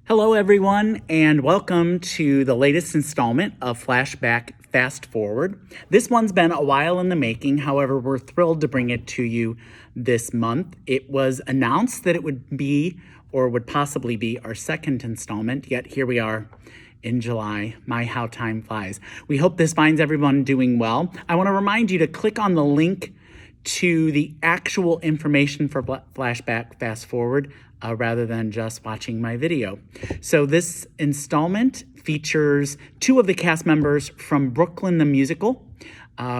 Hello, everyone, and welcome to the latest installment of Flashback Fast Forward. This one's been a while in the making, however, we're thrilled to bring it to you this month. It was announced that it would be, or would possibly be, our second installment, yet here we are in July. My, how time flies. We hope this finds everyone doing well. I want to remind you to click on the link to the actual information for Flashback Fast Forward rather than just watching my video. So this installment features two of the cast members from Brooklyn the Musical,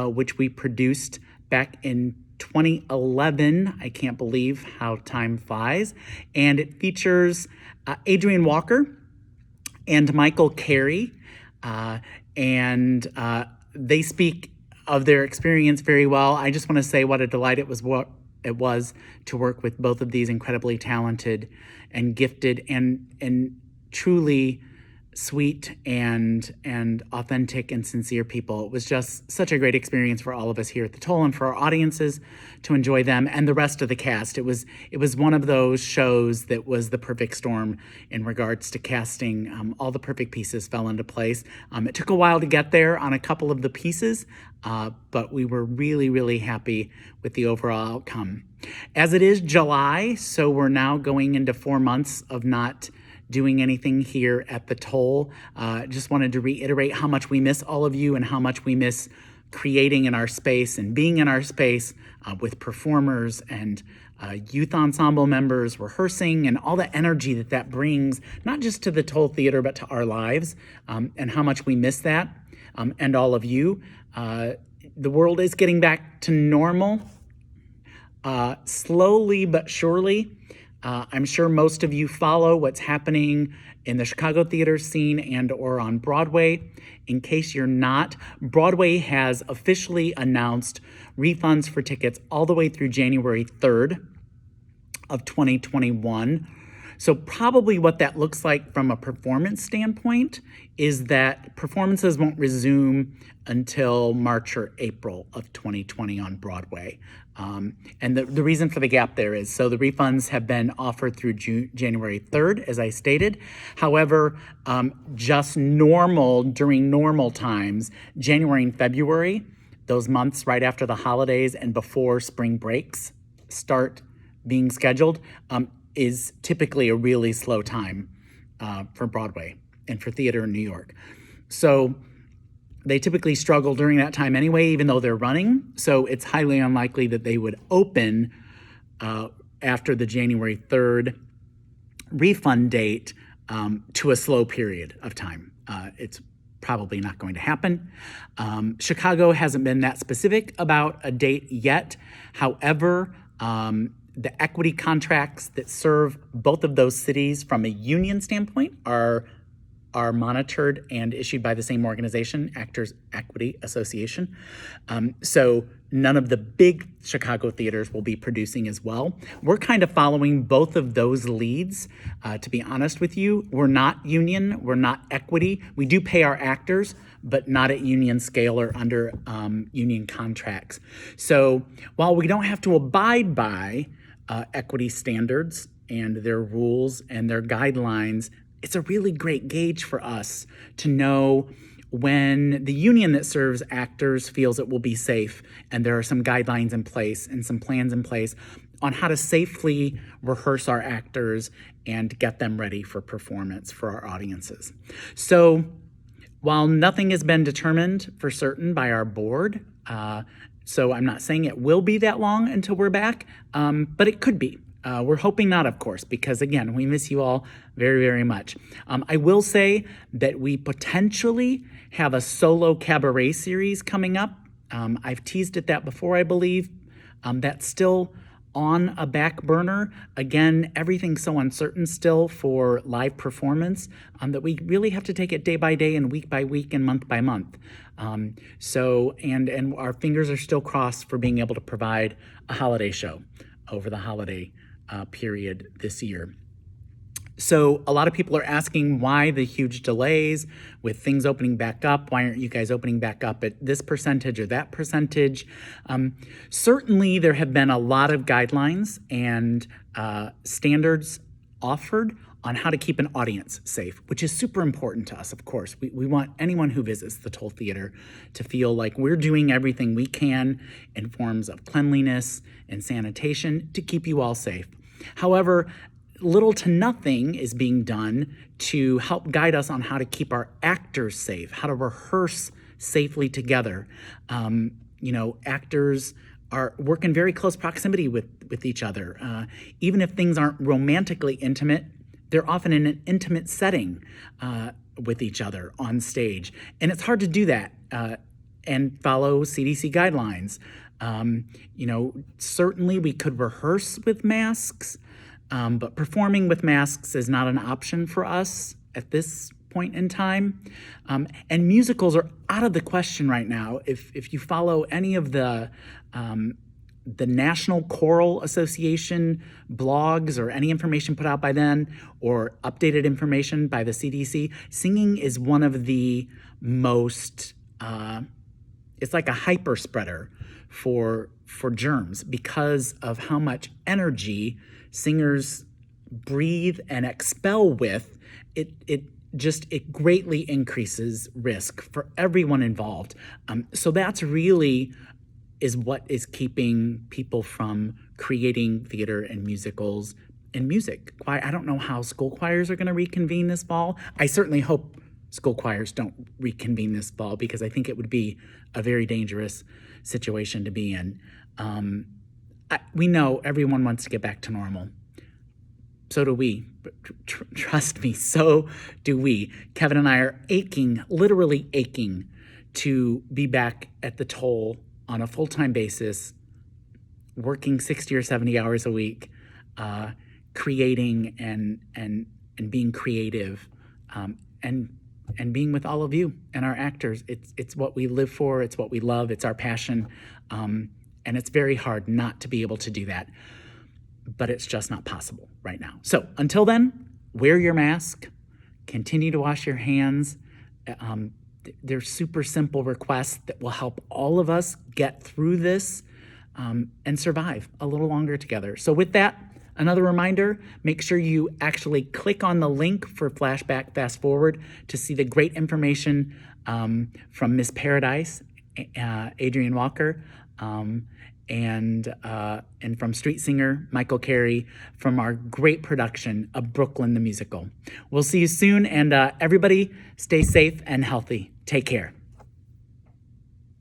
which we produced back in 2011. I can't believe how time flies. And it features Adrian Walker and Michael Carey, and they speak of their experience very well. I just want to say what a delight it was to work with both of these incredibly talented and gifted and truly sweet and authentic and sincere people. It was just such a great experience for all of us here at the Toll and for our audiences to enjoy them and the rest of the cast. It was one of those shows that was the perfect storm in regards to casting. All the perfect pieces fell into place. It took a while to get there on a couple of the pieces, but we were really, really happy with the overall outcome. As it is July, so we're now going into 4 months of not doing anything here at the Toll. Just wanted to reiterate how much we miss all of you and how much we miss creating in our space and being in our space with performers and youth ensemble members rehearsing and all the energy that brings, not just to the Toll Theater, but to our lives, and how much we miss that, and all of you. The world is getting back to normal, slowly but surely. I'm sure most of you follow what's happening in the Chicago theater scene and or on Broadway. In case you're not, Broadway has officially announced refunds for tickets all the way through January 3rd of 2021. So probably what that looks like from a performance standpoint is that performances won't resume until March or April of 2020 on Broadway. And the reason for the gap there is, so the refunds have been offered through January 3rd, as I stated. However, during normal times, January and February, those months right after the holidays and before spring breaks start being scheduled, is typically a really slow time for Broadway and for theater in New York. So they typically struggle during that time anyway, even though they're running. So it's highly unlikely that they would open after the January 3rd refund date to a slow period of time. It's probably not going to happen. Chicago hasn't been that specific about a date yet. However, the equity contracts that serve both of those cities from a union standpoint are monitored and issued by the same organization, Actors Equity Association. So none of the big Chicago theaters will be producing as well. We're kind of following both of those leads. To be honest with you, we're not union, we're not equity. We do pay our actors, but not at union scale or under union contracts. So while we don't have to abide by equity standards and their rules and their guidelines, it's a really great gauge for us to know when the union that serves actors feels it will be safe and there are some guidelines in place and some plans in place on how to safely rehearse our actors and get them ready for performance for our audiences. So while nothing has been determined for certain by our board, so I'm not saying it will be that long until we're back, but it could be. We're hoping not, of course, because again, we miss you all very, very much. I will say that we potentially have a solo cabaret series coming up. I've teased at that before, I believe. That's still on a back burner. Again, everything's so uncertain still for live performance that we really have to take it day by day and week by week and month by month. So our fingers are still crossed for being able to provide a holiday show over the holiday period this year. So a lot of people are asking why the huge delays with things opening back up. Why aren't you guys opening back up at this percentage or that percentage? Certainly there have been a lot of guidelines and standards offered on how to keep an audience safe, which is super important to us, of course. We want anyone who visits the Toll Theater to feel like we're doing everything we can in forms of cleanliness and sanitation to keep you all safe. However, little to nothing is being done to help guide us on how to keep our actors safe, how to rehearse safely together. Actors work in very close proximity with each other. Even if things aren't romantically intimate, they're often in an intimate setting with each other on stage. And it's hard to do that and follow CDC guidelines. Certainly we could rehearse with masks, but performing with masks is not an option for us at this point in time. And musicals are out of the question right now. If you follow any of the National Choral Association blogs or any information put out by them or updated information by the CDC, singing is one of the most, it's like a hyper spreader for germs because of how much energy singers breathe and expel with. It greatly increases risk for everyone involved. So that's really is what is keeping people from creating theater and musicals and music. I don't know how school choirs are going to reconvene this fall. I certainly hope school choirs don't reconvene this fall because I think it would be a very dangerous situation to be in. We know everyone wants to get back to normal. So do we. Trust me, so do we. Kevin and I are literally aching to be back at the Toll on a full-time basis, working 60 or 70 hours a week, creating and being creative, and being with all of you and our actors. It's what we live for, it's what we love, it's our passion, and it's very hard not to be able to do that. But it's just not possible right now. So until then, wear your mask, continue to wash your hands. They're super simple requests that will help all of us get through this and survive a little longer together. So with that, another reminder, make sure you actually click on the link for Flashback Fast Forward to see the great information from Miss Paradise, Adrienne Walker, and from Street Singer Michael Carey from our great production of Brooklyn the Musical. We'll see you soon, and everybody stay safe and healthy. Take care.